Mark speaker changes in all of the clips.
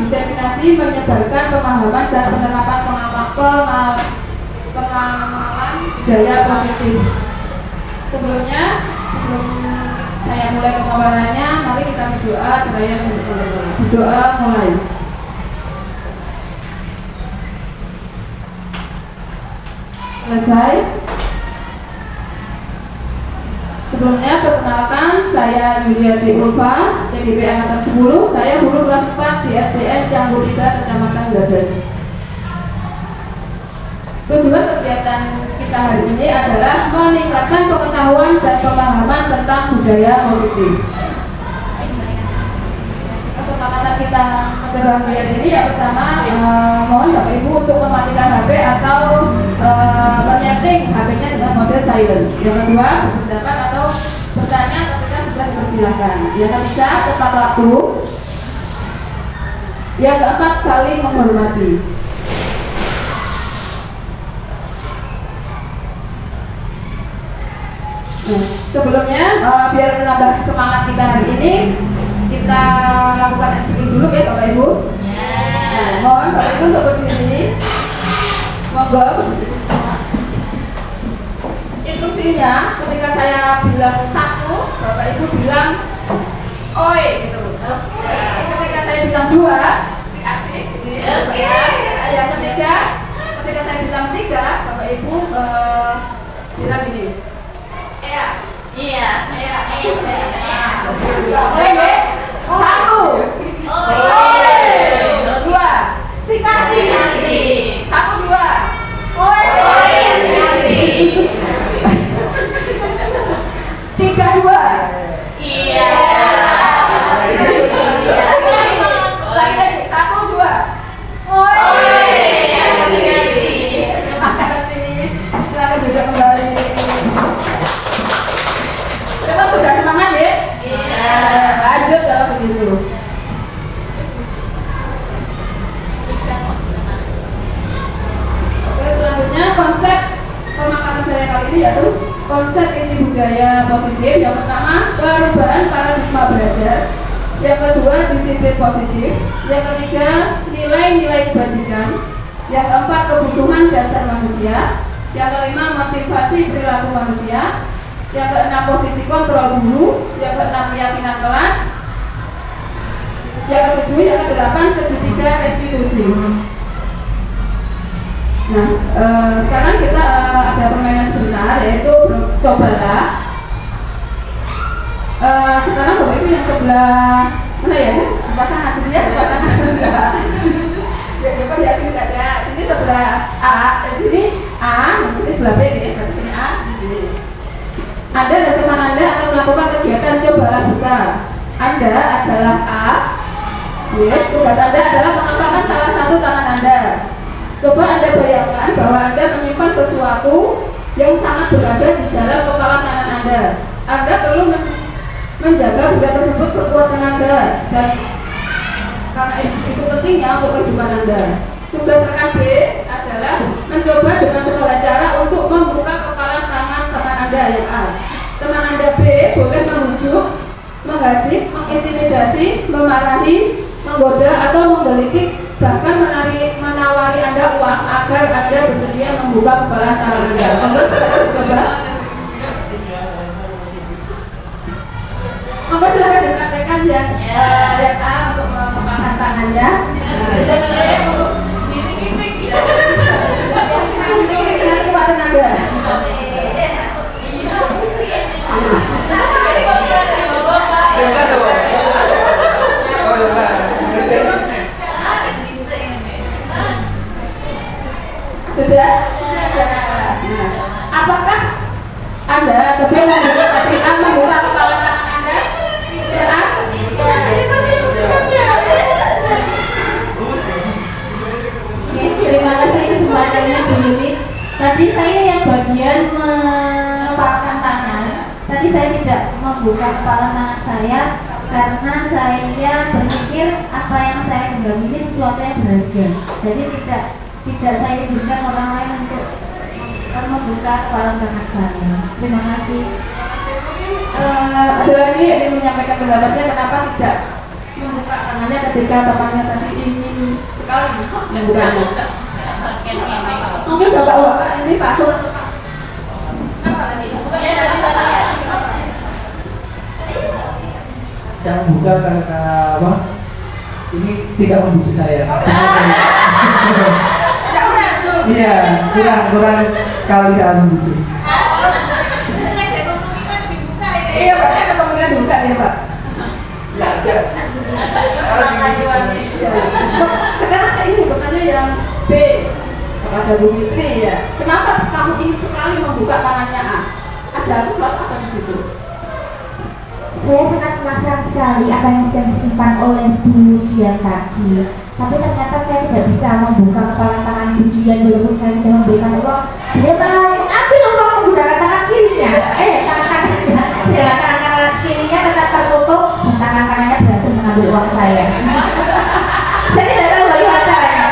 Speaker 1: diseminasi, menyebarkan pemahaman dan penerapan pengamalan budaya positif. Sebelum saya mulai pemaparannya, mari kita berdoa seraya berdoa mulai. Selesai. Sebelumnya perkenalkan, saya Yuliati Ulfa, TGP Angkatan 10. Saya guru kelas 4 di SDN Canggu 3, Kecamatan Gadas. Tujuan kegiatan kita hari ini adalah meningkatkan pengetahuan dan pemahaman tentang budaya positif. Kesepakatan kita pada hari ini yang pertama, mohon Bapak Ibu untuk mematikan HP atau menyeting HP-nya dengan mode silent. Yang kedua, berpendapat atau bertanya ketika sudah dipersilakan. Yang ketiga, tepat waktu. Yang keempat, saling menghormati. Sebelumnya, biar menambah semangat kita hari ini, kita lakukan SPP dulu ya Bapak Ibu. Mohon Bapak Ibu untuk berdiri. Monggo berdiri semua. Instruksinya, ketika saya bilang 1, Bapak Ibu bilang oi gitu. Ketika saya bilang 2, si asik. Yang ketiga, ketika saya bilang 3, Bapak Ibu bilang gini. Iya. Oke. 1, 2, si kasih. 1, 2. Oi, si kasih. 3, 2. Iya. Lagi. 1, 2. Oi, si kasih. Terima kasih. Silakan duduk kembali. Kita sudah semangat ya? Iya. Lanjut kalau begitu. Oke, selanjutnya konsep pemakaran saya kali ini yaitu konsep inti budaya positif. Yang pertama, perubahan paradigma belajar. Yang kedua, disiplin positif. Yang ketiga, nilai-nilai kebajikan. Yang keempat, kebutuhan dasar manusia. Yang kelima, motivasi perilaku manusia. Yang keenam, posisi kontrol guru. Yang keenam, keyakinan kelas. Yang ketujuh, yang kedelapan, segitiga restitusi. Nah, sekarang kita ada permainan sebentar, yaitu cobalah. Sekarang Bapak Ibu yang sebelah mana ya? Ini pasangan dia, pasangan enggak? Ya, depan ya sini saja. Sini sebelah A, dan sini A, dan sini sebelah B, ya. Berarti sini A, sini B. Anda dan teman Anda akan melakukan kegiatan cobalah buka. Anda adalah A. Ya, tugas Anda adalah menghafalkan salah satu tangan Anda. Coba Anda bayangkan bahwa Anda menyimpan sesuatu yang sangat berada di dalam kepala tangan Anda. Anda perlu menjaga benda tersebut sekuat tenaga, dan karena itu pentingnya untuk kehidupan Anda. Tugas rekan B adalah mencoba dengan segala cara untuk membuka kepala tangan teman Anda yang A. Teman Anda B boleh membujuk, menghadik, mengintimidasi, memarahi, menggoda atau menggelitik, bahkan menawari Anda uang agar Anda bersedia membuka kepala tangan Anda. Monggo silakan coba. Monggo silakan dipraktekkan yang A untuk mengepalkan tangannya. Dengan sekuat tenaga. Sudah? Apakah Anda lebih membuka kepala tangan Anda?
Speaker 2: Terima kasih kesempatannya Bu Yuli. Tadi saya yang bagian mengepalkan tangan. Tadi saya tidak membuka kepala tangan saya karena saya berpikir apa yang saya genggam ini sesuatu yang berharga. Jadi tidak saya izinkan orang lain untuk membuka kepala tangan saya. Terima kasih.
Speaker 1: Ada lagi yang ingin menyampaikan pendapatnya kenapa tidak membuka tangannya ketika temannya tadi ingin sekali membukanya. Mungkin bapak-bapak ini Pak Ahmad.
Speaker 3: Yang buka karena apa? Ini tidak membujuk saya. Iya, kurang sekali tidak membujuk.
Speaker 1: Iya, berarti ada kemungkinan dibuka ya Pak.
Speaker 3: Ya.
Speaker 1: Sekarang saya ingin bertanya yang B kepada Bu Fitri ya. Kenapa kamu ingin sekali membuka tangannya A? Ada sesuatu apa di situ?
Speaker 2: Saya sangat penasaran sekali apa yang sedang disimpan oleh Bu Dian tadi. Tapi ternyata saya tidak bisa membuka kepala tangan Bu Dian walaupun saya sudah memberikan uang. Dia malah mengambil uang menggunakan tangan kirinya. Tangan kanannya. Sedangkan tangan kirinya tetap tertutup dan tangan kanannya berhasil mengambil uang saya. Saya tidak tahu bagaimana caranya.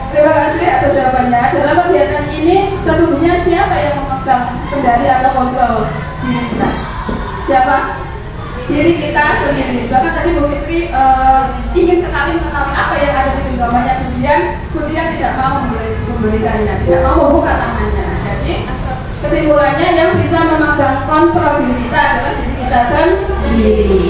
Speaker 1: Terima kasih atas jawabannya. Dalam kegiatan ini sesungguhnya siapa yang memegang kendali atau kontrol diri kita? Siapa? Diri kita sendiri. Bahkan tadi Bu Fitri ingin sekali mengetahui apa yang ada di genggamannya Bu Dian tidak mau memberikannya, tidak mau membuka tangannya. Jadi kesimpulannya yang bisa memegang kontrol diri kita adalah diri kita sendiri.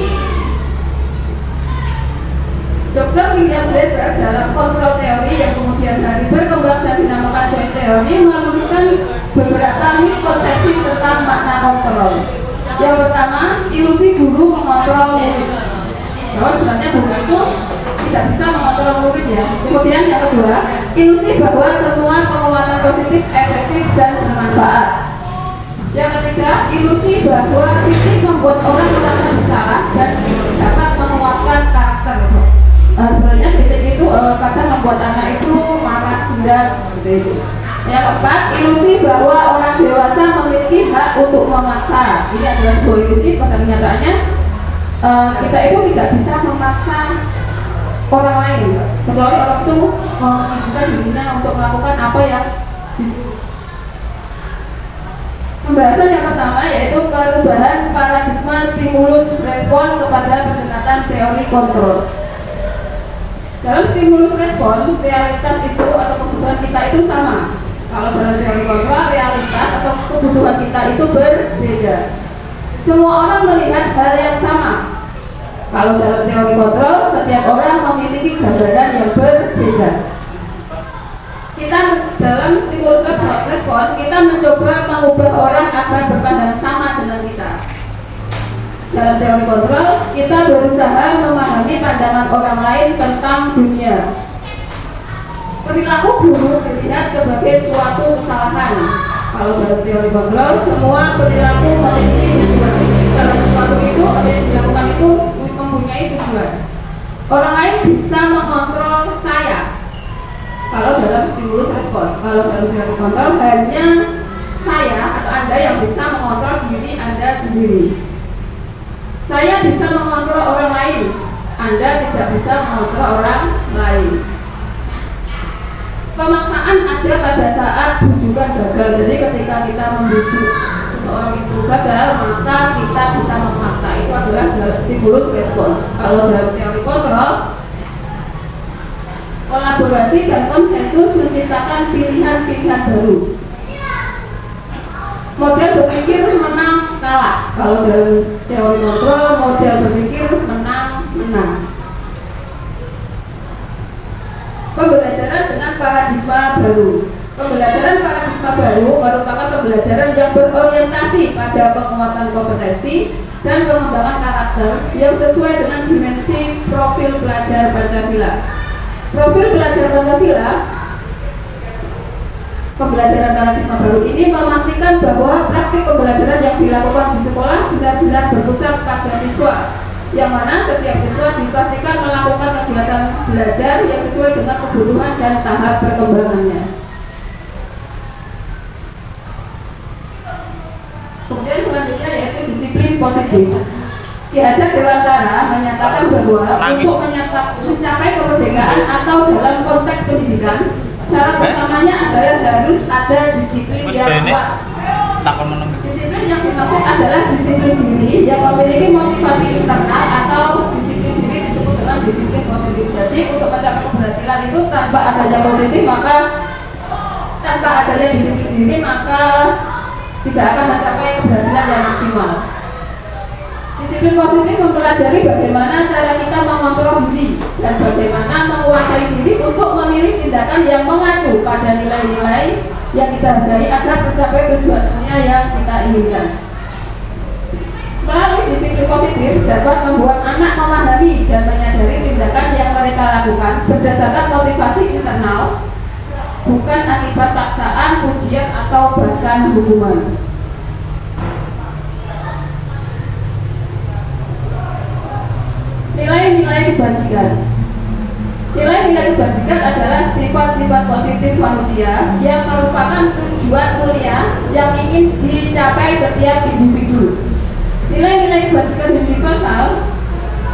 Speaker 1: Dr. William Glasser dalam kontrol teori yang kemudian hari berkembang dan dinamakan choice teori menuliskan beberapa miskonsepsi tentang makna kontrol. Yang pertama, ilusi guru mengontrol murid. Bahwa sebenarnya guru itu tidak bisa mengontrol murid ya. Kemudian yang kedua, ilusi bahwa semua penguatan positif efektif dan bermanfaat. Yang ketiga, ilusi bahwa kritik membuat orang merasa bersalah dan dapat menguatkan karakter. Sebenarnya kritik itu kadang membuat anak itu marah, dendam, seperti itu. Yang keempat, ilusi bahwa orang dewasa memiliki hak untuk memaksa. Ini adalah sebuah ilusi, pada kenyataannya kita itu tidak bisa memaksa orang lain, kecuali orang itu mengizinkan dirinya untuk melakukan apa yang disuruh. Pembahasan yang pertama yaitu perubahan paradigma stimulus respon kepada pendekatan teori kontrol. Dalam stimulus respon, realitas itu atau kebutuhan kita itu sama. Kalau dalam teori kontrol, realitas atau kebutuhan kita itu berbeda. Semua orang melihat hal yang sama. Kalau dalam teori kontrol, setiap orang memiliki gambaran yang berbeda. Kita dalam stimulus respon, kita mencoba mengubah orang agar berpandangan sama dengan kita. Dalam teori kontrol, kita berusaha memahami pandangan orang lain tentang dunia. Perilaku buruk dilihat sebagai suatu kesalahan. Kalau dalam teori kontrol, semua perilaku memiliki tujuan. Segala sesuatu itu, apa yang dilakukan itu mempunyai tujuan. Orang lain bisa mengontrol saya. Kalau dalam stimulus respon, kalau dalam teori kontrol hanya saya atau Anda yang bisa mengontrol diri Anda sendiri. Saya bisa mengontrol orang lain, Anda tidak bisa mengontrol orang lain. Pemaksaan ada pada saat bujukan gagal. Jadi ketika kita membujuk seseorang itu gagal, maka kita bisa memaksa. Itu adalah dalam stimulus respon. Kalau dalam teori kontrol, kolaborasi dan konsensus menciptakan pilihan-pilihan baru. Model berpikir menang kalah. Kalau dalam teori kontrol, model berpikir menang. Pembelajaran dengan paradigma baru. Pembelajaran paradigma baru merupakan pembelajaran yang berorientasi pada penguatan kompetensi dan pengembangan karakter yang sesuai dengan dimensi profil pelajar Pancasila. Profil pelajar Pancasila, pembelajaran paradigma baru ini memastikan bahwa praktik pembelajaran yang dilakukan di sekolah benar-benar berpusat pada siswa, yang mana setiap siswa dipastikan melakukan kegiatan belajar yang sesuai dengan kebutuhan dan tahap perkembangannya. Kemudian selanjutnya yaitu disiplin positif. Ki Hajar Dewantara menyatakan bahwa untuk mencapai kemerdekaan atau dalam konteks pendidikan, Syarat utamanya adalah harus ada disiplin yang kuat. Disiplin yang dimaksud adalah disiplin diri yang memiliki motivasi internal atau disiplin diri disebut dengan disiplin positif. Jadi untuk mencapai keberhasilan itu tanpa adanya positif maka tanpa adanya disiplin diri maka tidak akan mencapai keberhasilan yang maksimal. Disiplin positif mempelajari bagaimana cara kita mengontrol diri dan bagaimana menguasai diri untuk memilih tindakan yang mengacu pada nilai-nilai yang kita hargai agar mencapai tujuan dunia yang kita inginkan. Melalui disiplin positif dapat membuat anak memahami dan menyadari tindakan yang mereka lakukan berdasarkan motivasi internal, bukan akibat paksaan, pujian, atau bahkan hukuman. Nilai-nilai kebajikan. Nilai-nilai kebajikan adalah sifat-sifat positif manusia yang merupakan tujuan mulia yang ingin dicapai setiap individu. Nilai-nilai kebajikan universal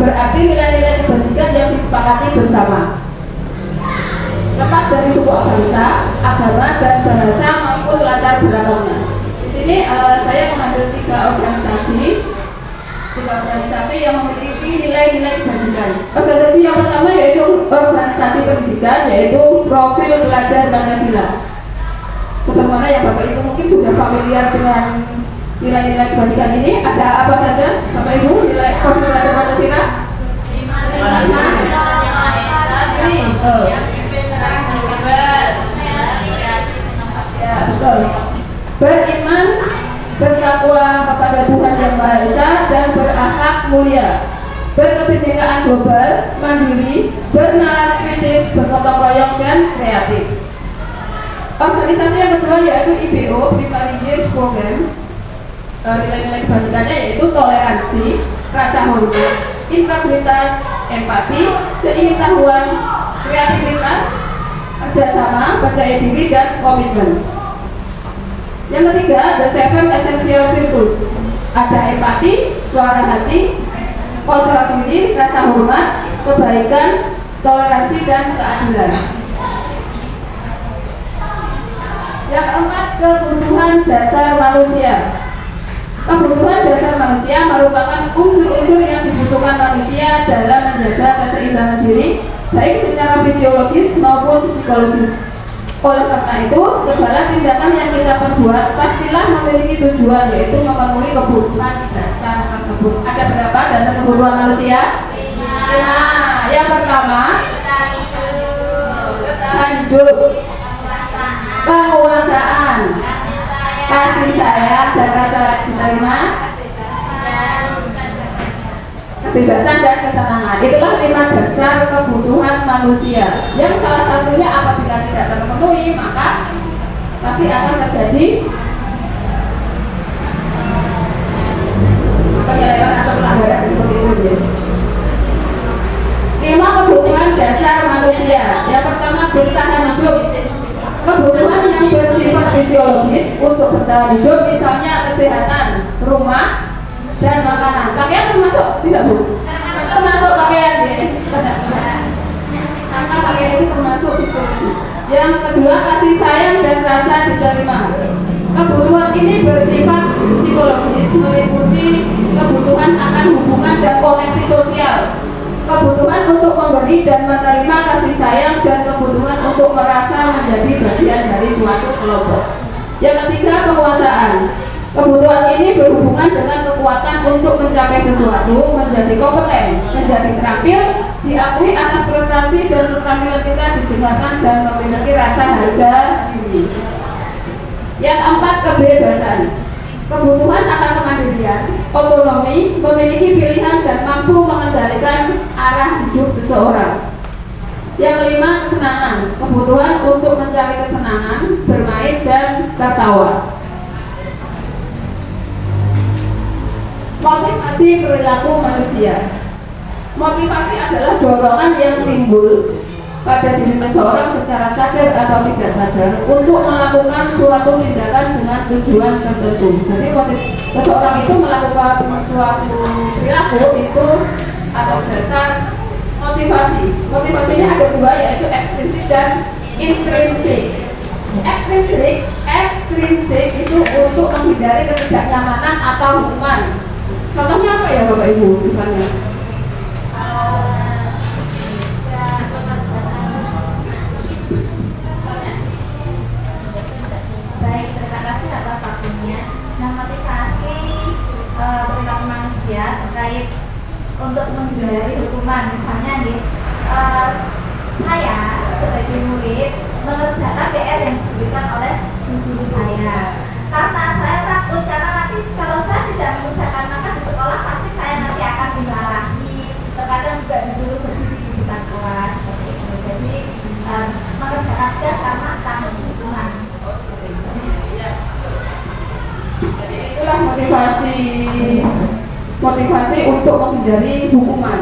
Speaker 1: berarti nilai-nilai kebajikan yang disepakati bersama, lepas dari suku bangsa, agama, dan bahasa maupun latar belakangnya. Di sini saya mengambil tiga organisasi yang memiliki nilai-nilai kebajikan. Organisasi yang pertama yaitu organisasi pendidikan, yaitu Profil Pelajar Pancasila. Sebagaimana yang Bapak Ibu mungkin sudah familiar dengan nilai-nilai kebajikan ini, ada apa saja Bapak Ibu nilai Profil Pelajar Pancasila? Ya, betul. Beriman, bertakwa kepada Tuhan Yang Maha Esa, dan berakhlak mulia, berkebinekaan global, mandiri, bernalar kritis, bergotong royong, dan kreatif. Organisasi yang kedua yaitu IBO, Primary Years Program. Nilai-nilai kebajikannya yaitu toleransi, rasa hormat, integritas, empati, keingin-tahuan, kreativitas, kerjasama, percaya diri, dan komitmen. Yang ketiga, The Seven Essential Virtues. Ada empati, suara hati, kontrol diri, rasa hormat, kebaikan, toleransi, dan keadilan. Yang keempat, kebutuhan dasar manusia. Kebutuhan dasar manusia merupakan unsur-unsur yang dibutuhkan manusia dalam menjaga keseimbangan diri, baik secara fisiologis maupun psikologis. Oleh karena itu, segala tindakan yang kita perbuat pastilah memiliki tujuan, yaitu memenuhi kebutuhan dasar tersebut. Ada berapa dasar kebutuhan manusia? 5. Yang pertama, bertahan hidup, penguasaan, kasih sayang dan rasa diterima, kebebasan dan kesenangan. Itulah 5 dasar kebutuhan manusia yang salah satunya apabila tidak terpenuhi maka pasti akan terjadi penyelewengan atau pelanggaran seperti itu. 5 kebutuhan dasar manusia. Yang pertama, bertahan hidup. Kebutuhan yang bersifat fisiologis untuk bertahan hidup, misalnya kesehatan, rumah, dan makanan. Pakaian termasuk tidak Bu? Termasuk pakaian ya. Karena pakaian ini termasuk fisiologis. Yang kedua, kasih sayang dan rasa diterima. Kebutuhan ini bersifat psikologis, meliputi kebutuhan akan hubungan dan koneksi sosial, kebutuhan untuk memberi dan menerima kasih sayang, dan kebutuhan untuk merasa menjadi bagian dari suatu kelompok. Yang ketiga, penguasaan. Kebutuhan ini berhubungan dengan kekuatan untuk mencapai sesuatu, menjadi kompeten, menjadi terampil, diakui atas prestasi dan keterampilan kita didengarkan, dan memiliki rasa harga diri. Yang keempat, kebebasan. Kebutuhan akan kemandirian, otonomi, memiliki pilihan, dan mampu mengendalikan arah hidup seseorang. Yang kelima, kesenangan. Kebutuhan untuk mencari kesenangan, bermain, dan tertawa. Motivasi perilaku manusia. Motivasi adalah dorongan yang timbul pada diri seseorang secara sadar atau tidak sadar untuk melakukan suatu tindakan dengan tujuan tertentu. Jadi seseorang itu melakukan suatu perilaku itu atas dasar motivasi. Motivasinya ada dua, yaitu ekstrinsik dan intrinsik. Ekstrinsik itu untuk menghindari ketidaknyamanan atau hukuman. Contohnya apa ya Bapak Ibu misalnya?
Speaker 2: Baik, terima kasih atas waktunya. Nah, motivasi bersama manusia terkait untuk menghindari hukuman, misalnya nih, saya sebagai murid mengerjakan PR yang diberikan oleh guru saya. Karena saya takut, karena nanti kalau saya tidak mengerjakan maka di sekolah pasti saya nanti akan dimarahi. Terkadang juga disuruh berdiri di depan kelas seperti itu. Jadi mengerjakan tugas karena takut hukuman.
Speaker 1: Jadi itulah motivasi untuk menghindari hukuman.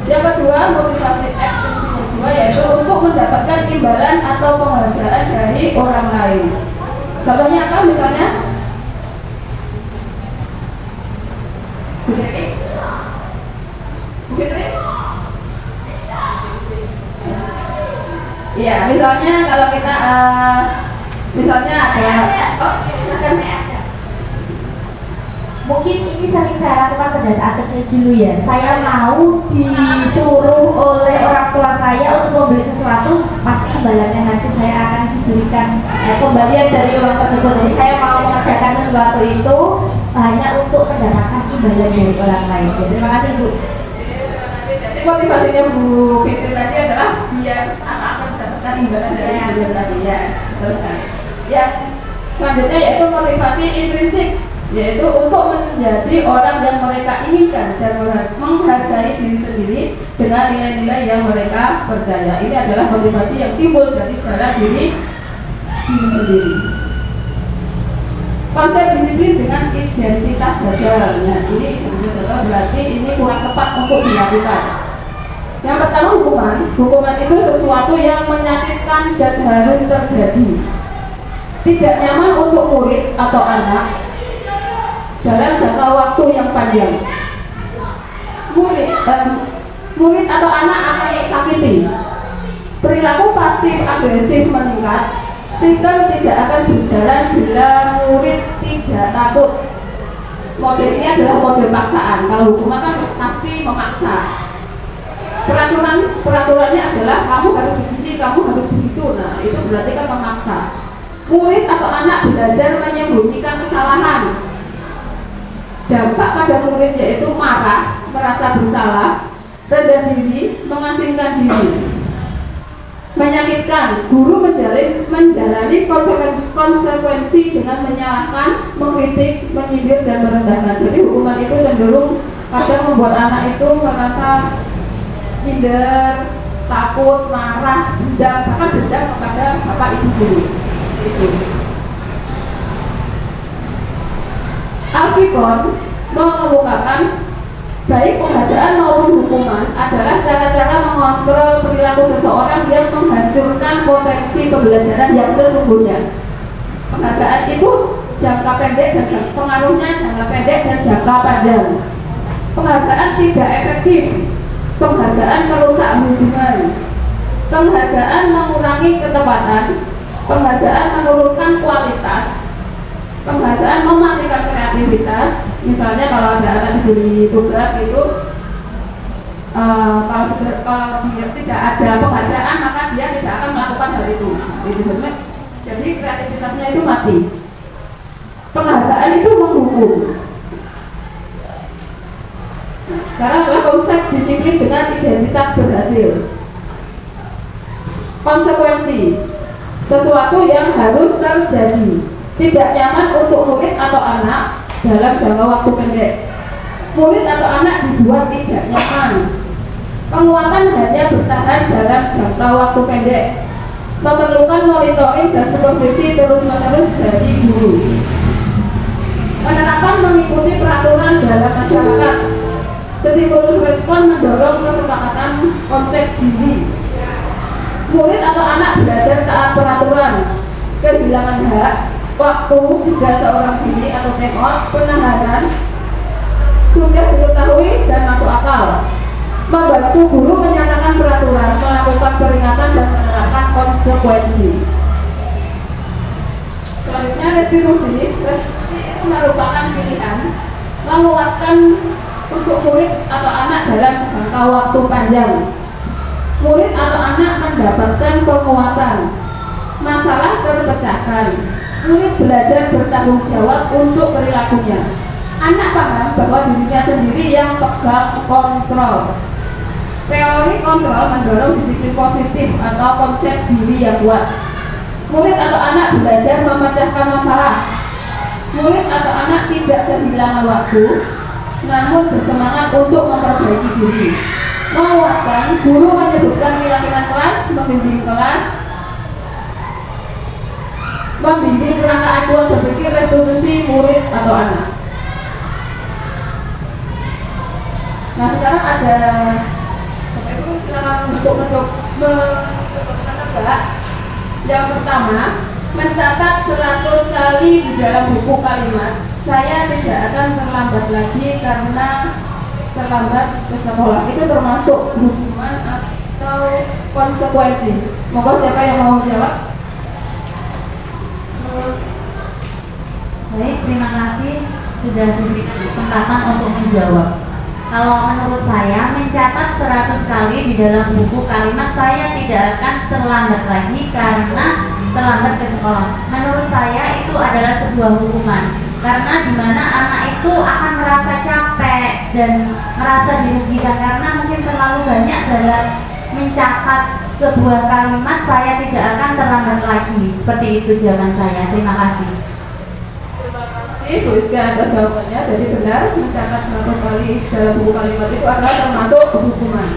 Speaker 1: Yang kedua, motivasi ekstrinsik kedua yaitu untuk mendapatkan imbalan atau penghargaan dari orang lain. Contohnya apa misalnya? Iya, misalnya kalau kita misalnya ada
Speaker 2: mungkin ini sering saya lakukan pada saat kecil dulu ya. Saya mau disuruh oleh orang tua saya untuk membeli sesuatu, pasti imbalannya nanti saya akan diberikan kembalian dari orang tersebut. Jadi saya mau mengerjakan sesuatu itu hanya untuk mendapatkan imbalan dari orang lain. Terima kasih Bu.
Speaker 1: Jadi motivasinya Bu Fitri tadi adalah biar anak-anak mendapatkan imbalan dari guru tadi ya. Terus yang selanjutnya yaitu motivasi intrinsik, yaitu untuk menjadi orang yang mereka inginkan dan menghargai diri sendiri dengan nilai-nilai yang mereka percaya. Ini adalah motivasi yang timbul dari dalam diri sendiri. Konsep disiplin dengan identitas gagal. Nah, ini identitas gagal berarti ini kurang tepat untuk dilakukan. Yang pertama, hukuman itu sesuatu yang menyakitkan dan harus terjadi. Tidak nyaman untuk murid atau anak dalam jangka waktu yang panjang. Murid atau anak akan disakiti. Perilaku pasif agresif meningkat. Sistem tidak akan berjalan bila murid tidak takut. Model ini adalah model paksaan. Kalau hukuman kan pasti memaksa. Peraturannya adalah kamu harus begini, kamu harus begitu. Nah, itu berarti kan memaksa. Murid atau anak belajar menyembunyikan kesalahan. Dampak pada murid yaitu marah, merasa bersalah, rendah diri, mengasingkan diri. Menyakitkan, guru menjalani konsekuensi dengan menyalahkan, mengkritik, menyindir, dan merendahkan. Jadi hukuman itu cenderung kadang membuat anak itu merasa minder, takut, marah, dendam, bahkan dendam kepada bapak ibu guru. Itu. Alfikon mengemukakan baik penghargaan maupun hukuman adalah cara-cara mengontrol perilaku seseorang yang menghancurkan potensi pembelajaran yang sesungguhnya. Penghargaan itu jangka pendek dan pengaruhnya jangka pendek dan jangka panjang. Penghargaan tidak efektif. Penghargaan merusak hubungan. Penghargaan mengurangi ketepatan. Penghargaan menurunkan kualitas. Penghargaan mematikan kreativitas. Misalnya kalau ada anak diberi tugas itu, kalau dia tidak ada penghargaan maka dia tidak akan melakukan hal itu. Jadi kreativitasnya itu mati. Penghargaan itu menghukum. Nah, sekarang adalah konsep disiplin dengan identitas berhasil. Konsekuensi, sesuatu yang harus terjadi. Tidak nyaman untuk murid atau anak dalam jangka waktu pendek. Murid atau anak dibuat tidak nyaman. Penguatan hanya bertahan dalam jangka waktu pendek. Memerlukan monitoring dan supervisi terus-menerus dari guru. Penerapan mengikuti peraturan dalam masyarakat. Stimulus respon mendorong kesepakatan konsep diri. Murid atau anak belajar taat peraturan. Kehilangan hak, waktu, jeda seorang diri atau time out, penahanan sudah diketahui dan masuk akal. Membantu guru menyatakan peraturan, melakukan peringatan dan menerapkan konsekuensi. Selanjutnya restitusi. Restitusi itu merupakan pilihan menguatkan untuk murid atau anak dalam jangka waktu panjang. Murid atau anak mendapatkan penguatan, masalah terpecahkan, murid belajar bertanggung jawab untuk perilakunya. Anak paham bahwa dirinya sendiri yang pegang kontrol. Teori kontrol mendorong disiplin positif atau konsep diri yang kuat. Murid atau anak belajar memecahkan masalah. Murid atau anak tidak kehilangan waktu, namun bersemangat untuk memperbaiki diri. Menguatkan, guru menyebutkan keyakinan kelas, membimbing kerangka acuan berpikir restitusi murid atau anak. Nah sekarang ada Bapak Ibu silakan untuk menebak. Yang pertama, mencatat 100 kali di dalam buku kalimat. Saya tidak akan terlambat lagi karena terlambat ke sekolah. Itu termasuk hukuman atau konsekuensi? Semoga siapa yang mau menjawab?
Speaker 2: Baik, terima kasih sudah diberikan kesempatan untuk menjawab. Kalau menurut saya, mencatat 100 kali di dalam buku kalimat saya tidak akan terlambat lagi karena terlambat ke sekolah. Menurut saya itu adalah sebuah hukuman, karena dimana anak itu akan merasa capek dan merasa dirugikan karena mungkin terlalu banyak dalam mencatat sebuah kalimat. Saya tidak akan terlambat lagi. Seperti itu jawaban saya. Terima kasih.
Speaker 1: Bu Iska atas jawabannya. Jadi benar, mencatat 100 kali dalam buku kalimat itu adalah termasuk hukuman.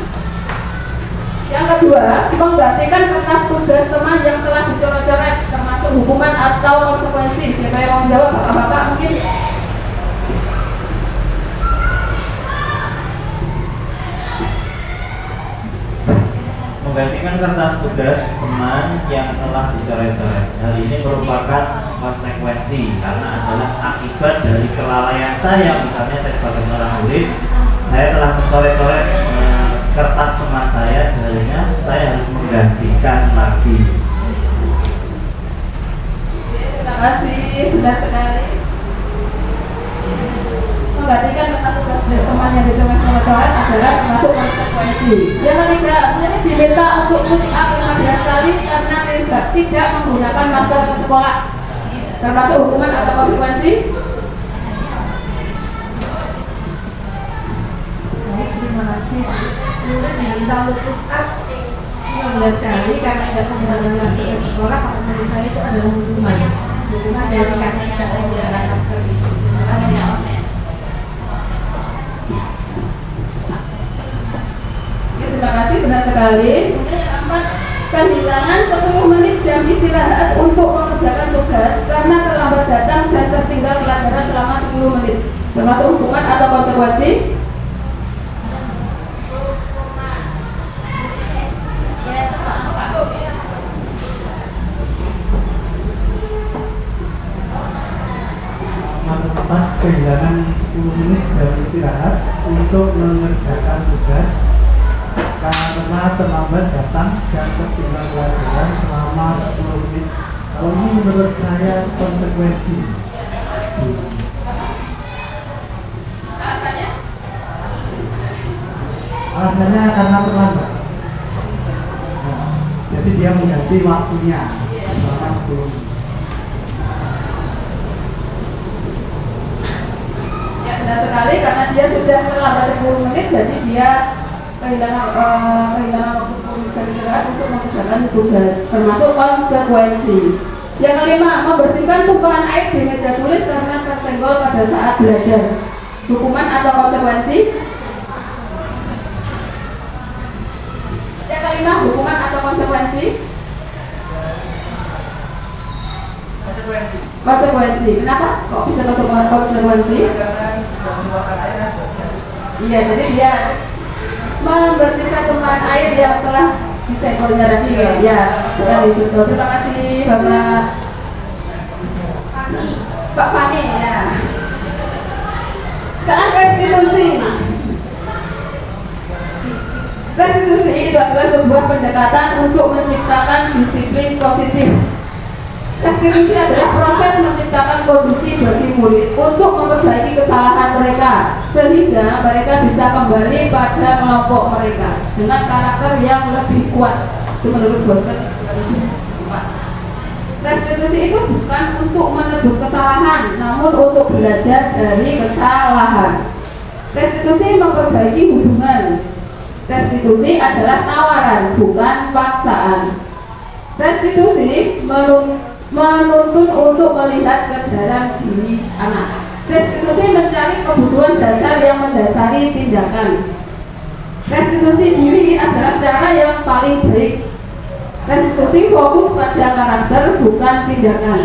Speaker 1: Yang kedua, menggantikan kertas tugas teman yang telah dicoret-coret termasuk hukuman atau konsekuensi. Siapa yang mau menjawab? Bapak-bapak mungkin?
Speaker 4: Menggantikan kertas tugas teman yang telah dicoret-coret. Hal ini merupakan konsekuensi karena adalah akibat dari kelalaian saya. Misalnya saya sebagai seorang murid, saya telah mencoret-coret kertas teman saya, jadinya saya harus menggantikan lagi.
Speaker 1: Terima kasih, benar sekali. Menggantikan kertas tugas teman yang dicoret-coret adalah termasuk konsekuensi. Yang ketiga, ini diminta untuk push up 15 kali karena tidak menggunakan masker ke sekolah. Termasuk hukuman atau konsekuensi?
Speaker 2: Baik, terima kasih. Murid diminta untuk push up 15 kali karena tidak menggunakan masker ke sekolah. Kalau menurut saya itu adalah hukuman. Hukuman dari karena tidak menggunakan masker itu.
Speaker 1: Terima kasih, benar sekali. Kemudian yang keempat, kehilangan 10 menit jam istirahat untuk mengerjakan tugas karena terlambat datang dan tertinggal pelajaran selama 10 menit. Termasuk hukuman atau konsekuensi?
Speaker 3: Tempat kehilangan 10 menit jam istirahat untuk mengerjakan tugas karena terlambat datang dan tertinggal pelajaran selama 10 menit. Kalau ini menurut saya konsekuensi.
Speaker 1: Alasannya?
Speaker 3: Alasannya karena terlambat. Nah, jadi dia mengganti waktunya selama 10 menit.
Speaker 1: Ya, benar sekali, karena dia sudah terlambat 10 menit, jadi dia kehilangan waktu 10 menit jam istirahat untuk mengerjakan tugas, termasuk konsekuensi. Yang kelima, membersihkan tumpahan air di meja tulis karena tersenggol pada saat belajar. Hukuman atau konsekuensi? Yang kelima, hukuman atau konsekuensi? Konsekuensi. Kenapa? Kok bisa konsekuensi? Iya, jadi dia membersihkan tumpahan air yang telah disenggolnya tadi. Ya, sekali betul. Terima kasih Bapak Pak Fani. Ya. Sekarang restitusi. Restitusi itu adalah sebuah pendekatan untuk menciptakan disiplin positif. Restitusi adalah proses menciptakan kondisi bagi murid untuk memperbaiki kesalahan mereka sehingga mereka bisa kembali pada kelompok mereka dengan karakter yang lebih kuat. Itu menurut dosen 2004. Restitusi itu bukan untuk menebus kesalahan, namun untuk belajar dari kesalahan. Restitusi memperbaiki hubungan. Restitusi adalah tawaran, bukan paksaan. Restitusi menuntun untuk melihat ke dalam diri anak. Restitusi mencari kebutuhan dasar yang mendasari tindakan. Restitusi diri adalah cara yang paling baik. Restitusi fokus pada karakter, bukan tindakan.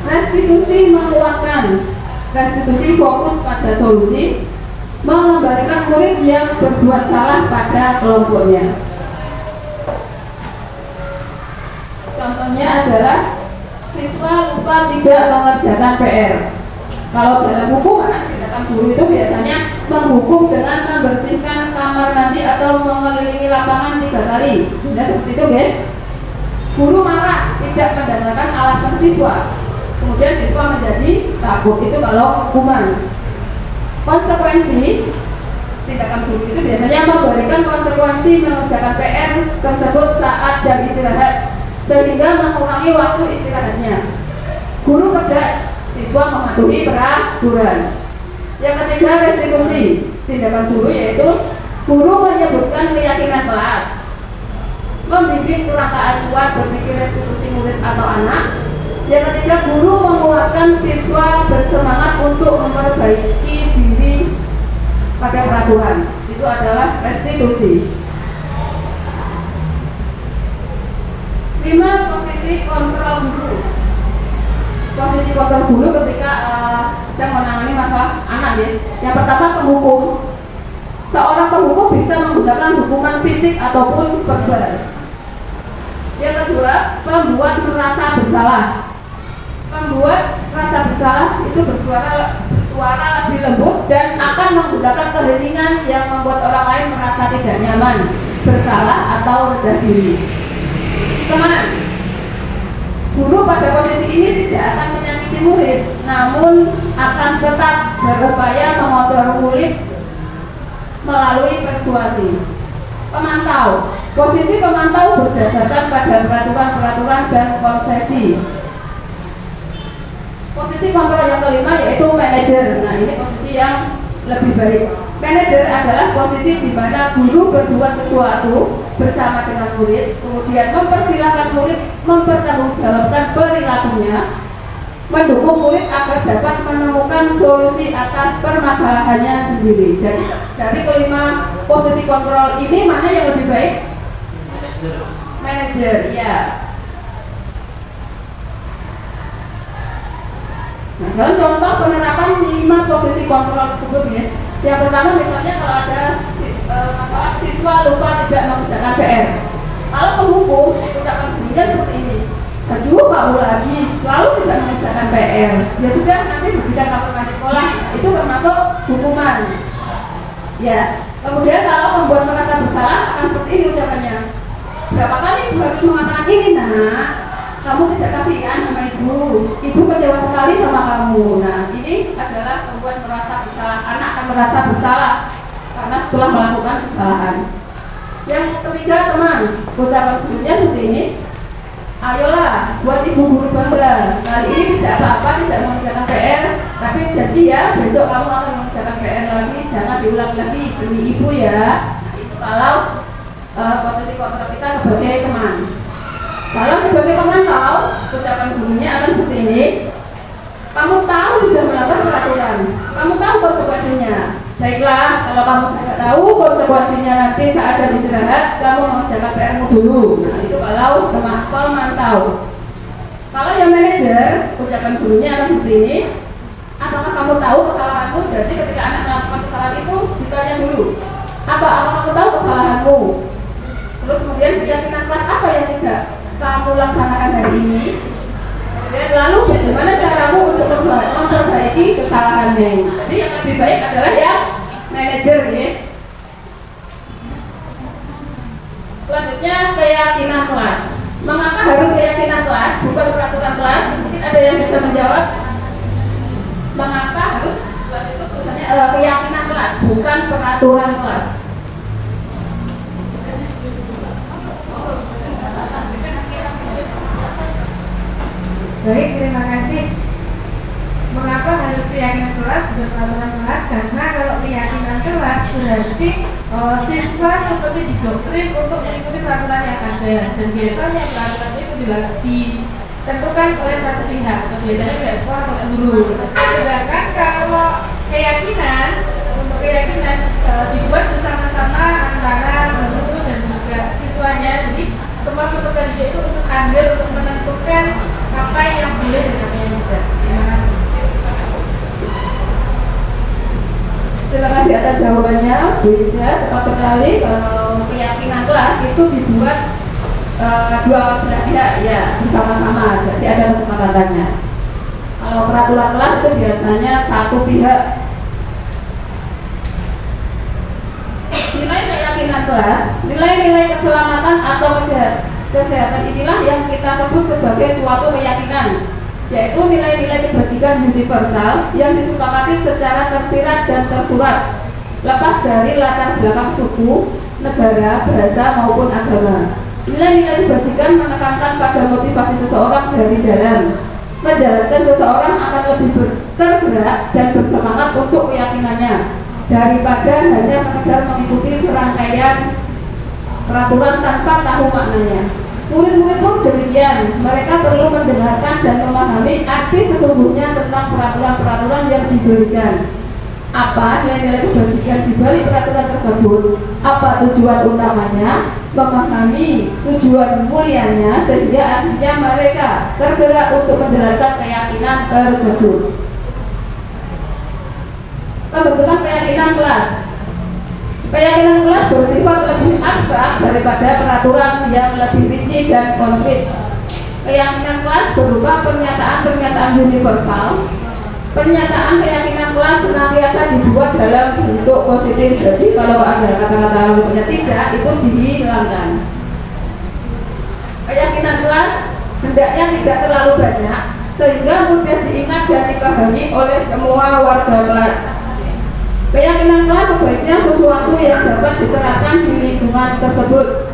Speaker 1: Restitusi menguatkan. Restitusi fokus pada solusi, mengembalikan murid yang berbuat salah pada kelompoknya. Contohnya adalah siswa lupa tidak mengerjakan PR. Kalau dalam hukuman, tindakan guru itu biasanya menghukum dengan membersihkan kamar mandi atau mengelilingi lapangan 3 kali. Bisa seperti itu, ya? Guru marah, tidak mendengarkan alasan siswa. Kemudian siswa menjadi takut. Itu kalau hukuman. Konsekuensi tindakan guru itu biasanya memberikan konsekuensi mengerjakan PR tersebut saat jam istirahat sehingga mengurangi waktu istirahatnya. Guru tegas, siswa mematuhi peraturan. Yang ketiga, restitusi. Tindakan guru yaitu guru menyebutkan keyakinan kelas, membimbing kurangka acuan berpikir restitusi murid atau anak. Yang ketiga, guru menguatkan siswa bersemangat untuk memperbaiki diri pada peraturan. Itu adalah restitusi. 5. Posisi kontrol guru. Posisi kontrol guru ketika sedang menangani masalah anak, ya. Yang pertama, penghukum. Seorang penghukum bisa menggunakan hukuman fisik ataupun verbal. Yang kedua, pembuat merasa bersalah. Membuat rasa bersalah itu bersuara lebih lembut dan akan menggunakan keheningan yang membuat orang lain merasa tidak nyaman, bersalah atau rendah diri. Teman, guru pada posisi ini tidak akan menyakiti murid, namun akan tetap berupaya mengontrol murid melalui persuasi. Pemantau, posisi pemantau berdasarkan pada peraturan-peraturan dan konsesi. Posisi kontrol yang kelima yaitu manajer. Nah, ini posisi yang lebih baik. Manajer adalah posisi di mana guru berbuat sesuatu bersama dengan murid, kemudian mempersilahkan murid mempertanggungjawabkan perilakunya, mendukung murid agar dapat menemukan solusi atas permasalahannya sendiri. Jadi dari kelima posisi kontrol ini mana yang lebih baik? Manajer, ya. Nah, sekarang contoh penerapan 5 posisi kontrol tersebut, ya. Yang pertama misalnya kalau ada masalah siswa lupa tidak mengerjakan PR. Kalau penghukum, ucapan gurunya seperti ini. Aduh, kamu lagi selalu tidak mengerjakan PR. Ya sudah, nanti bersihkan kamar mandi sekolah. Itu termasuk hukuman. Ya. Kemudian kalau membuat merasa bersalah akan seperti ini ucapannya. Berapa kali ibu harus mengatakan ini, nak? Kamu tidak kasihan sama ibu kecewa sekali sama kamu. Nah, ini adalah membuat merasa bersalah. Anak akan merasa bersalah karena setelah melakukan kesalahan. Yang ketiga, teman, ucapan gurunya seperti ini. Ayolah, buat ibu guru bangga. Kali ini tidak apa-apa, tidak mengerjakan PR, tapi janji ya, besok kamu akan mengerjakan PR lagi. Jangan diulang lagi demi ibu ya. Nah, itu kalau posisi kontrol kita sebagai teman. Kalau sebagai pemantau, ucapan gurunya akan seperti ini. Kamu tahu sudah melanggar peraturan, kamu tahu konsekuensinya. Baiklah, kalau kamu sudah tahu konsekuensinya, nanti saat jam istirahat kamu mengerjakan PR-mu dulu. Nah, itu kalau pemantau. Kalau yang manajer, ucapan gurunya akan seperti ini. Apakah kamu tahu kesalahanmu? Jadi ketika anak melakukan kesalahan itu ditanya dulu, apakah kamu tahu kesalahanmu? Terus kemudian keyakinan kelas apa yang tidak kamu laksanakan hari ini? Kemudian lalu bagaimana caramu untuk memperbaiki kesalahannya? Jadi yang lebih baik adalah ya manajer, ya. Berikutnya keyakinan kelas. Mengapa harus keyakinan kelas, bukan peraturan kelas? Mungkin ada yang bisa menjawab. Mengapa harus kelas itu tulisannya keyakinan kelas, bukan peraturan kelas?
Speaker 5: Baik, terima kasih. Mengapa harus keyakinan kelas dan peraturan kelas? Karena kalau keyakinan kelas berarti siswa seperti didoktrin untuk mengikuti peraturan yang ada, dan biasanya peraturan itu ditentukan oleh satu pihak, biasanya pihak sekolah atau guru. Sedangkan kalau keyakinan, untuk keyakinan dibuat bersama-sama antara guru dan juga siswanya. Jadi semua peserta didik itu untuk hadir untuk menentukan apa yang boleh dan apa yang tidak. Terima kasih.
Speaker 1: Terima kasih atas jawabannya, Bu Ida. Tepat sekali, kalau keyakinan kelas itu dibuat dua belah pihak ya bersama-sama, jadi ada kesepakatannya. Kalau peraturan kelas itu biasanya satu pihak. Nilai keyakinan kelas, nilai-nilai keselamatan atau kesehatan inilah yang kita sebut sebagai suatu keyakinan, yaitu nilai-nilai kebajikan universal yang disepakati secara tersirat dan tersurat, lepas dari latar belakang suku, negara, bahasa maupun agama. Nilai-nilai kebajikan menekankan pada motivasi seseorang dari dalam, menjalankan seseorang akan lebih tergerak dan bersemangat untuk keyakinannya daripada hanya sekedar mengikuti serangkaian peraturan tanpa tahu maknanya. Murid-murid pun demikian, mereka perlu mendengarkan dan memahami arti sesungguhnya tentang peraturan-peraturan yang diberikan. Apa nilai-nilai kebajikan di balik peraturan tersebut? Apa tujuan utamanya? Memahami tujuan mulianya sehingga akhirnya mereka tergerak untuk menjalankan keyakinan tersebut. Pembentukan keyakinan kelas. Keyakinan kelas bersifat lebih abstrak daripada peraturan yang lebih rinci dan konkret. Keyakinan kelas berupa pernyataan-pernyataan universal. Pernyataan keyakinan kelas senantiasa dibuat dalam bentuk positif. Jadi kalau ada kata-kata misalnya tidak, itu dihilangkan. Keyakinan kelas hendaknya tidak terlalu banyak sehingga mudah diingat dan dipahami oleh semua warga kelas. Keyakinan kelas sebaiknya sesuatu yang dapat diterapkan di lingkungan tersebut.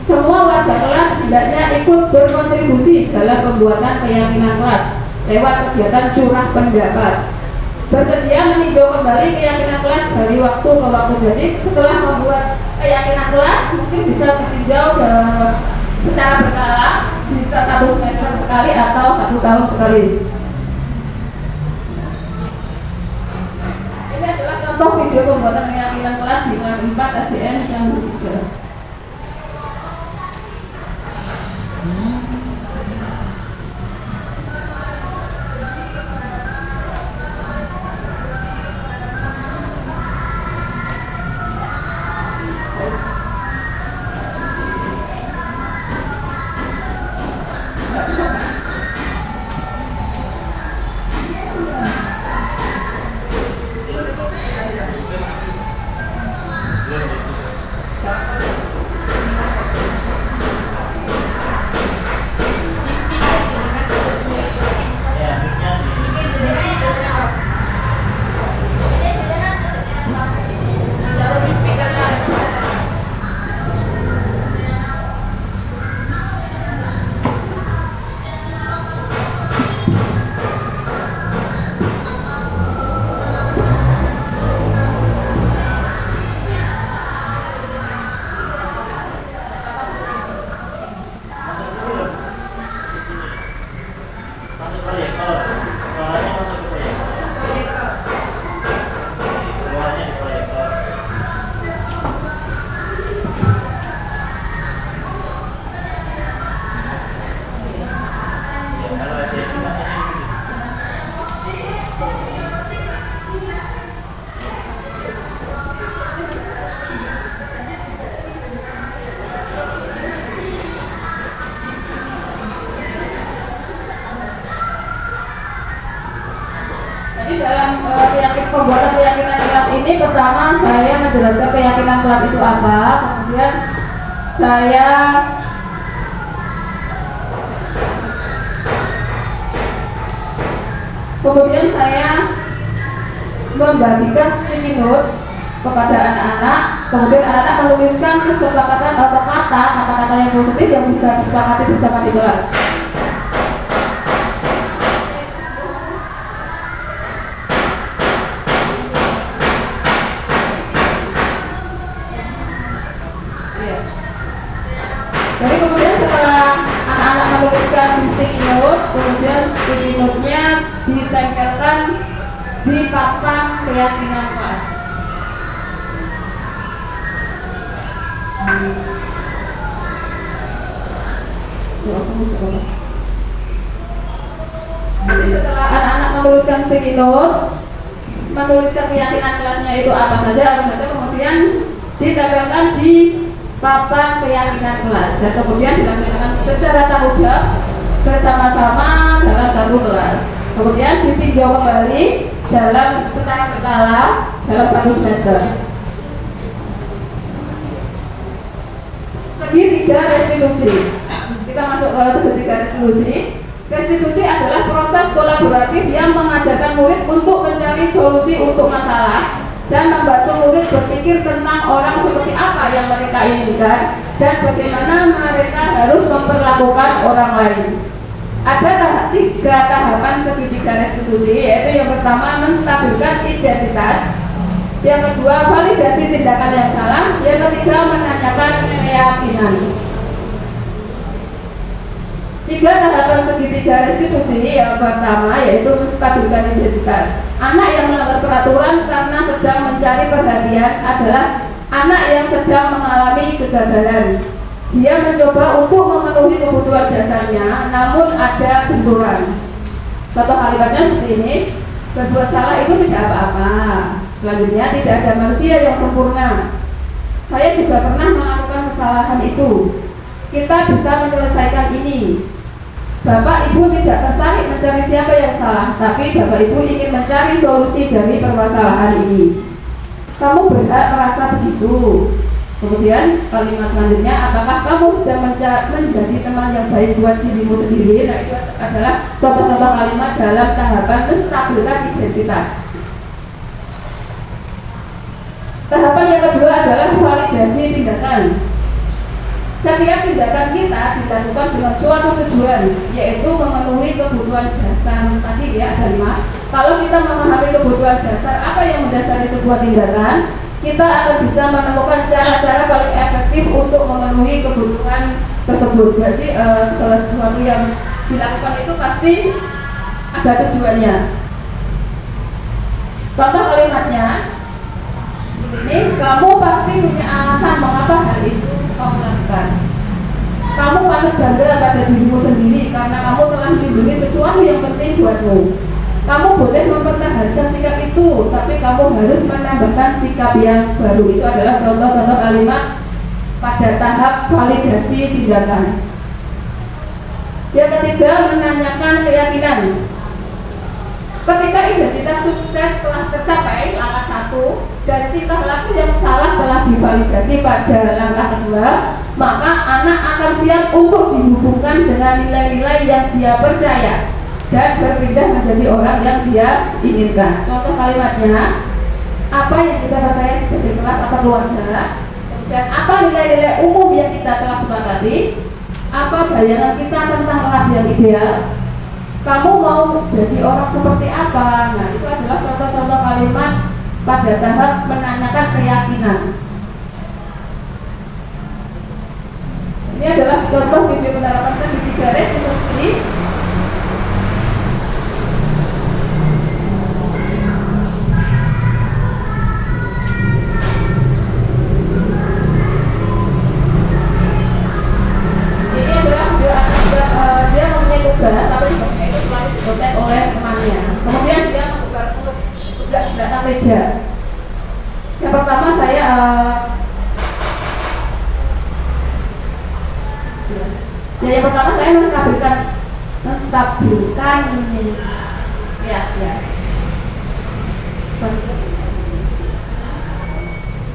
Speaker 1: Semua warga kelas hendaknya ikut berkontribusi dalam pembuatan keyakinan kelas lewat kegiatan curah pendapat. Bersedia meninjau kembali keyakinan kelas dari waktu ke waktu. Jadi setelah membuat keyakinan kelas mungkin bisa ditinjau secara berkala, bisa 1 semester sekali atau 1 tahun sekali. Ini adalah contoh video pembuatan keyakinan kelas di kelas 4 SDN Canggu 3. Jadi dalam pembuatan keyakinan kelas ini, pertama saya menjelaskan keyakinan kelas itu apa, kemudian saya membagikan sticky note kepada anak-anak, kemudian anak-anak menuliskan kesepakatan atau kata-kata yang positif yang bisa disepakati bersama di kelas. Jadi kemudian setelah anak-anak menuliskan di sticky note, kemudian sticky note-nya ditempelkan di papan keyakinan kelas. Jadi setelah anak-anak menuliskan sticky note, menuliskan keyakinan kelasnya itu apa saja, kemudian ditempelkan di papan keyakinan kelas dan kemudian dilaksanakan secara tanggung jawab bersama-sama dalam satu kelas. Kemudian ditinjau kembali dalam secara berkala dalam satu semester. Segitiga restitusi. Kita masuk ke segitiga restitusi. Restitusi adalah proses kolaboratif yang mengajarkan murid untuk mencari solusi untuk masalah dan membantu murid berpikir tentang orang seperti apa yang mereka inginkan dan bagaimana mereka harus memperlakukan orang lain. Ada tiga tahapan segitiga restitusi, yaitu yang pertama menstabilkan identitas, yang kedua validasi tindakan yang salah, yang ketiga menanyakan keyakinan. Tiga tahapan segitiga restitusi yang pertama yaitu menstabilkan identitas. Anak yang melanggar peraturan karena sedang mencari perhatian adalah anak yang sedang mengalami kegagalan. Dia mencoba untuk memenuhi kebutuhan dasarnya, namun ada benturan. Contoh kalimatnya seperti ini: berbuat salah itu tidak apa-apa. Selanjutnya, tidak ada manusia yang sempurna. Saya juga pernah melakukan kesalahan itu. Kita bisa menyelesaikan ini. Bapak Ibu tidak tertarik mencari siapa yang salah, tapi Bapak Ibu ingin mencari solusi dari permasalahan ini. Kamu berhak merasa begitu. Kemudian kalimat selanjutnya, apakah kamu sedang menjadi teman yang baik buat dirimu sendiri? Nah, itu adalah contoh-contoh kalimat dalam tahapan menstabilkan identitas. Tahapan yang kedua adalah validasi tindakan. Setiap tindakan kita dilakukan dengan suatu tujuan, yaitu memenuhi kebutuhan dasar. Tadi ya ada 5. Kalau kita memahami kebutuhan dasar apa yang mendasari sebuah tindakan, kita akan bisa menemukan cara-cara paling efektif untuk memenuhi kebutuhan tersebut. Jadi segala sesuatu yang dilakukan itu pasti ada tujuannya. Contoh kalimatnya seperti ini: kamu pasti punya alasan mengapa hal itu kamu lakukan. Kamu patut bangga pada dirimu sendiri karena kamu telah melindungi sesuatu yang penting buatmu. Kamu boleh mempertahankan sikap itu, tapi kamu harus menambahkan sikap yang baru. Itu adalah contoh-contoh kalimat pada tahap validasi tindakan. Yang ketiga, menanyakan keyakinan. Ketika identitas sukses telah tercapai, langkah 1, dan tingkah laku yang salah telah divalidasi pada langkah kedua, maka anak akan siap untuk dihubungkan dengan nilai-nilai yang dia percaya dan berpindah menjadi orang yang dia inginkan. Contoh kalimatnya, apa yang kita percaya sebagai kelas atau keluarga, dan apa nilai-nilai umum yang kita telah sepakati, apa bayangan kita tentang kelas yang ideal, kamu mau jadi orang seperti apa. Nah, itu adalah contoh-contoh kalimat pada tahap menanyakan keyakinan. Ini adalah contoh video penerapan segitiga restitusi. Tugas, tapi tugasnya itu selalu dicontek oleh temannya. Kemudian dia menggunakan meja. Yang pertama saya menstabilkan ya.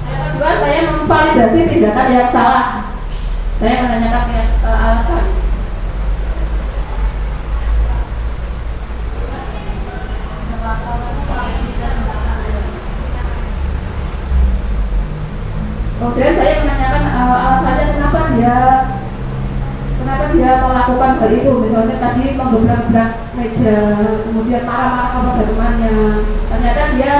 Speaker 1: Yang kedua saya memvalidasi tindakan yang salah. Saya menanyakan alasan. Kemudian saya menanyakan alasannya kenapa dia melakukan hal itu. Misalnya tadi menggebrak-gebrak meja, kemudian marah-marah kepada temannya. Ternyata dia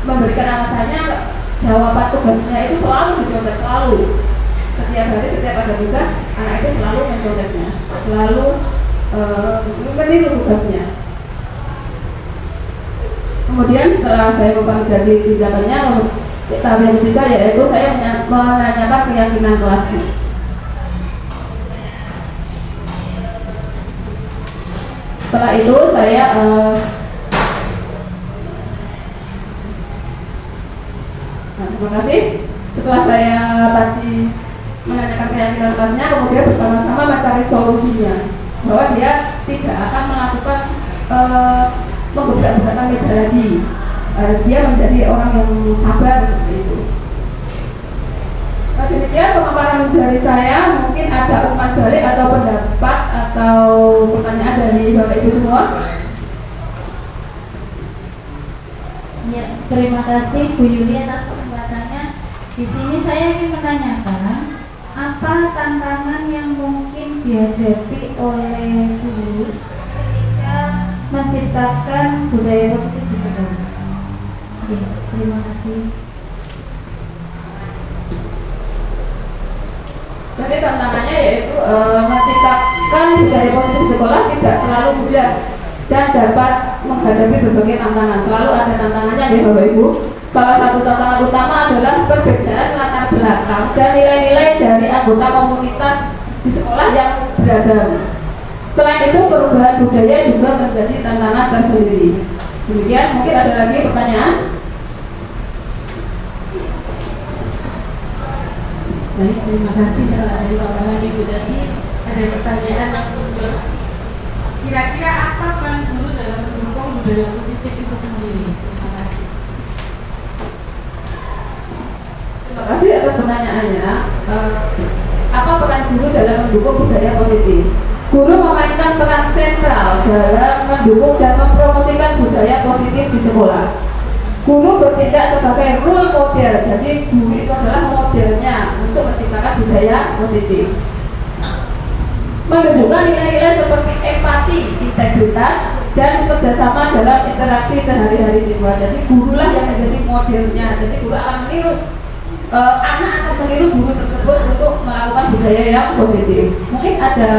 Speaker 1: memberikan alasannya, jawaban tugasnya itu selalu dicontek, selalu. Setiap hari, setiap ada tugas, anak itu selalu menconteknya, selalu meniru tugasnya. Kemudian setelah saya memvalidasi tindakannya, tahap yang ketiga yaitu saya menanyakan keyakinan kelasnya. Setelah itu saya terima kasih. Setelah saya tadi menanyakan keyakinan kelasnya, kemudian bersama-sama mencari solusinya, bahwa dia tidak akan melakukan menggebrak-gebrakkan meja lagi. Dia menjadi orang yang sabar seperti itu. Demikian pemaparan dari saya. Mungkin ada umpan balik atau pendapat atau pertanyaan dari Bapak Ibu semua.
Speaker 2: Ya, terima kasih Bu Yuli atas kesempatannya. Di sini saya ingin menanyakan apa tantangan yang mungkin dihadapi oleh guru ketika menciptakan budaya positif di sekolah. Oke, terima kasih.
Speaker 1: Jadi tantangannya yaitu menciptakan budaya positif di sekolah tidak selalu mudah dan dapat menghadapi berbagai tantangan. Selalu ada tantangannya ya Bapak Ibu. Salah satu tantangan utama adalah perbedaan latar belakang dan nilai-nilai dari anggota komunitas di sekolah yang beragam. Selain itu perubahan budaya juga menjadi tantangan tersendiri. Demikian, mungkin ada lagi pertanyaan?
Speaker 5: Baik, terima kasih dari Bapak Ibu tadi. Ada pertanyaan yang muncul. Kira-kira apa peran guru dalam mendukung budaya positif itu sendiri? Terima kasih.
Speaker 1: Terima kasih atas pertanyaannya. Apa peran guru dalam mendukung budaya positif? Guru memainkan peran sentral dalam mendukung dan mempromosikan budaya positif di sekolah. Guru bertindak sebagai role model, jadi guru itu adalah modelnya untuk menciptakan budaya positif. Menunjukkan nilai-nilai seperti empati, integritas, dan kerjasama dalam interaksi sehari-hari siswa. Jadi gurulah yang menjadi modelnya. Jadi guru akan meniru, anak akan meniru guru tersebut untuk melakukan budaya yang positif. Mungkin ada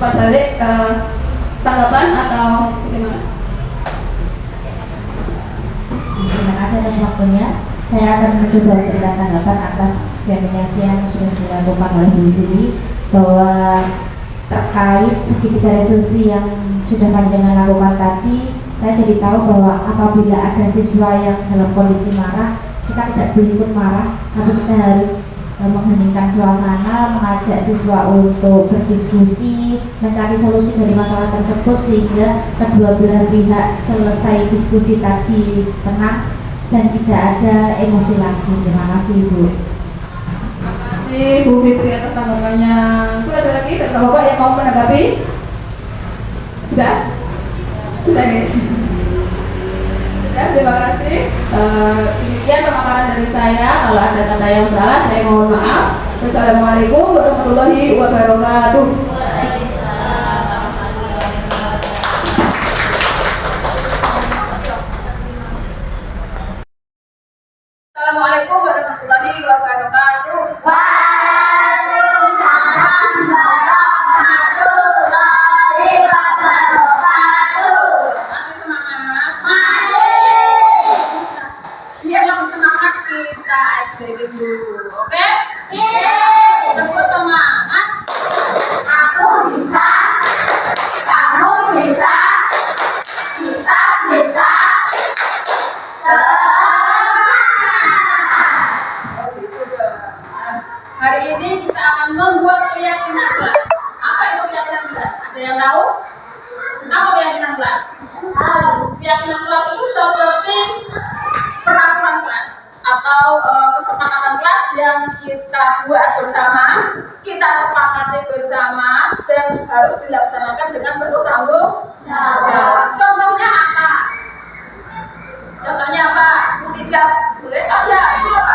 Speaker 1: balik tanggapan atau bagaimana?
Speaker 6: Terima kasih atas waktunya. Saya akan mencoba memberikan tanggapan atas eksaminasi yang sudah dilakukan oleh Bu Yuli, bahwa terkait segitiga resolusi yang sudah panjenengan lakukan tadi, saya jadi tahu bahwa apabila ada siswa yang dalam kondisi marah, kita tidak boleh ikut marah, tapi kita harus mengheningkan suasana, mengajak siswa untuk berdiskusi, mencari solusi dari masalah tersebut sehingga kedua belah pihak selesai diskusi tadi tenang dan tidak ada emosi lagi. Terima kasih Bu.
Speaker 1: Terima kasih Bu Fitri atas tanggapannya. Itu ada lagi dari Bapak yang mau menanggapi? Sudah? Sudah ya? Ya, terima kasih. Demikian pemaparan dari saya. Kalau ada kata yang salah, saya mohon maaf. Wassalamualaikum warahmatullahi wabarakatuh. Assalamualaikum warahmatullahi wabarakatuh. Masih semangat? Biar lebih semangat kita SPG dulu, oke? Terus semangat.
Speaker 6: Aku bisa, kamu bisa, kita bisa.
Speaker 1: Hari ini kita akan membuat keyakinan kelas. Apa itu keyakinan kelas? Ada yang tahu? Apa keyakinan kelas? Keyakinan kelas itu seperti peraturan kelas. atau kesepakatan kelas yang kita buat bersama, kita sepakati bersama dan harus dilaksanakan dengan penuh tanggung jawab. Contohnya apa? Contohnya apa? Tidak boleh aja itu apa?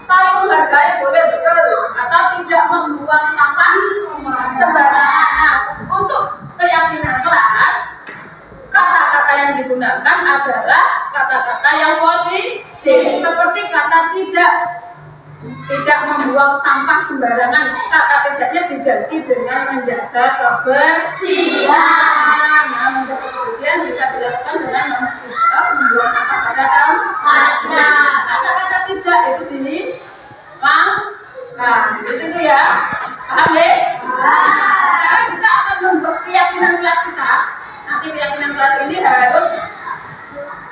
Speaker 1: Saling menghargai boleh, betul, atau tidak membuang sampah sembarangan. Nah, untuk keyakinan kelas, kata-kata yang digunakan adalah kata-kata yang positif, seperti kata tidak membuang sampah sembarangan. Kata tidaknya diganti dengan menjaga kebersihan. Nah, menjaga kebersihan bisa dilakukan dengan tidak membuang sampah pada tempatnya. Kata-kata tidak itu dihilangkan. Seperti itu ya, paham ya? Sekarang kita akan membuat keyakinan kelas kita. Nanti keyakinan kelas ini harus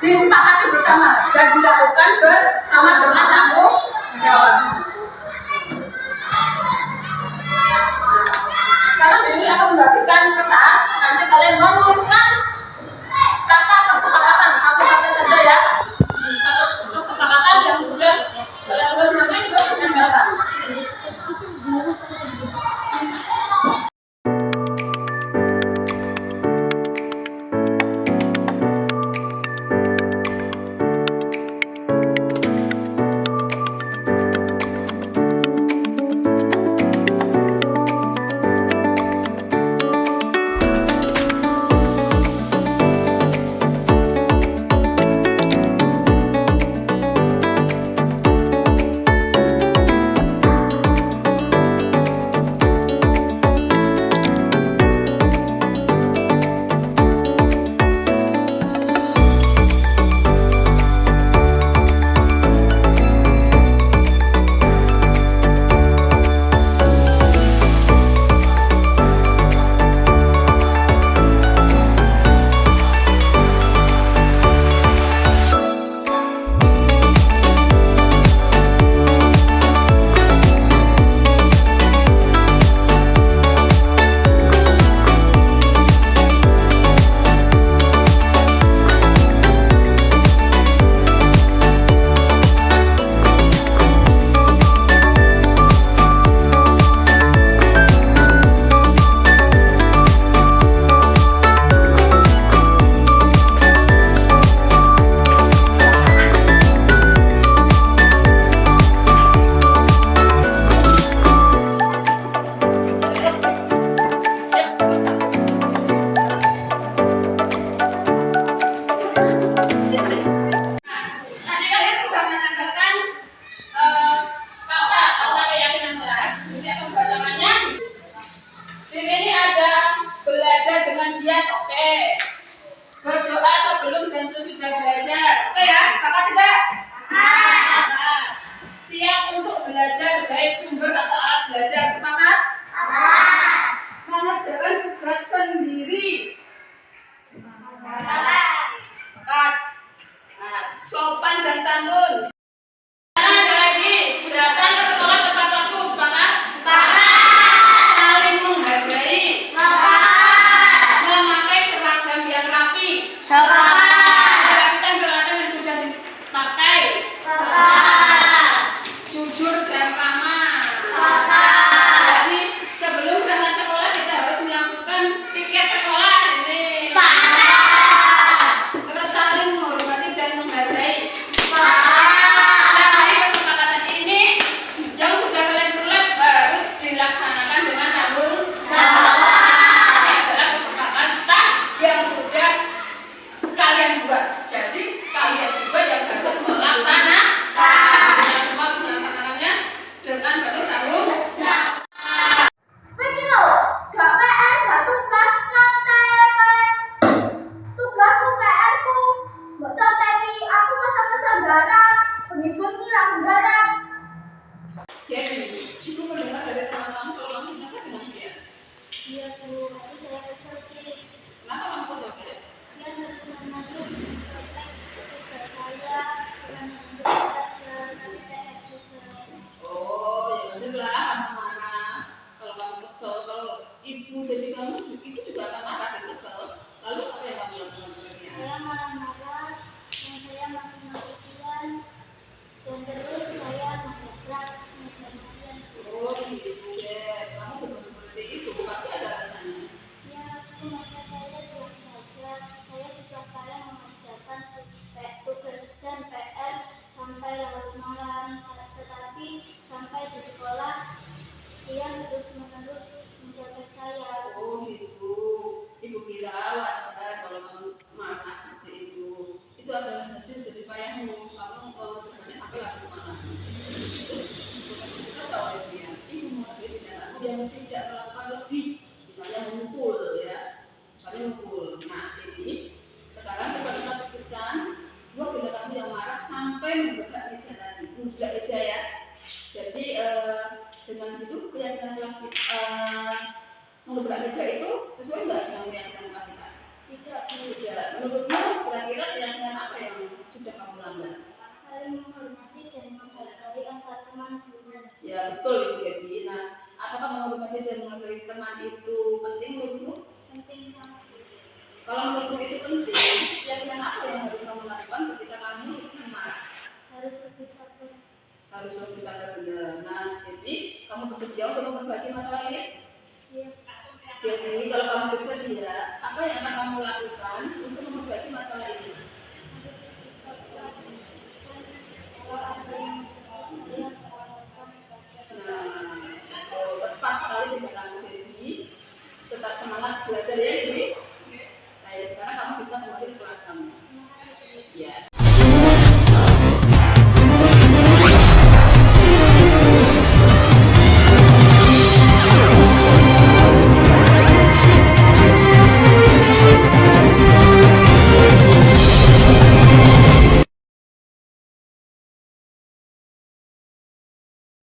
Speaker 1: disepakati bersama dan dilakukan bersama dengan tanggung jawab. Sekarang ini akan membagikan kertas. Nanti kalian menuliskan kata kesepakatan, satu kata saja ya. Satu kesepakatan yang sudah kalian tulis nanti untuk ditempelkan.
Speaker 7: mengejar kalian.
Speaker 1: Oh gitu ya, kamu benar seperti itu, pasti ada alasannya.
Speaker 7: Ya, aku masa saya bilang saja, saya sejak kalian mengerjakan tugas dan PR sampai larut malam, tetapi sampai di sekolah dia terus-menerus menjaga saya.
Speaker 1: Oh gitu, ibu kira wajar kalau kamu marah seperti itu. Itu adalah hasil dari payahmu, kamu tugasnya sampai larut malam. Terus kita tahu ya dia, ibu menghargai tindakanmu yang tidak melakukan lebih, misalnya memukul ya, misalnya memukul. Nah jadi sekarang coba kita pikirkan dua tindakanmu yang marah sampai membedak meja tadi, membedak meja ya. Jadi dengan itu keyakinan kelas membedak meja itu sesuai nggak dengan keyakinan kelas kita?
Speaker 7: Tidak,
Speaker 1: Tidak. Menurutmu kira-kira keyakinan apa yang sudah kamu langgar?
Speaker 7: saling menghormati dan menghargai antar teman guru.
Speaker 1: Ya betul itu ya Bi. Nah, apakah menghormati dan menghargai teman itu penting menurutmu?
Speaker 7: Penting sangat.
Speaker 1: Kalau menurutmu itu penting, keyakinan apa yang harus kamu lakukan ketika kamu sedang marah?
Speaker 7: Harus lebih sabar.
Speaker 1: Harus lebih sabar benar. Nah, jadi kamu bersedia untuk memperbaiki masalah ini?
Speaker 7: Siap.
Speaker 1: Jadi kalau kamu bersedia, apa yang akan kamu lakukan untuk memperbaiki masalah ini?
Speaker 7: Harus lebih sabar. Kalau ada yang saya lakukan,
Speaker 1: Nah, tepat sekali dengan kamu Devi. Tetap semangat belajar ya Devi. Nah, ya, sekarang kamu bisa kembali ke kelas kamu.
Speaker 7: terima kasih.
Speaker 1: Ya.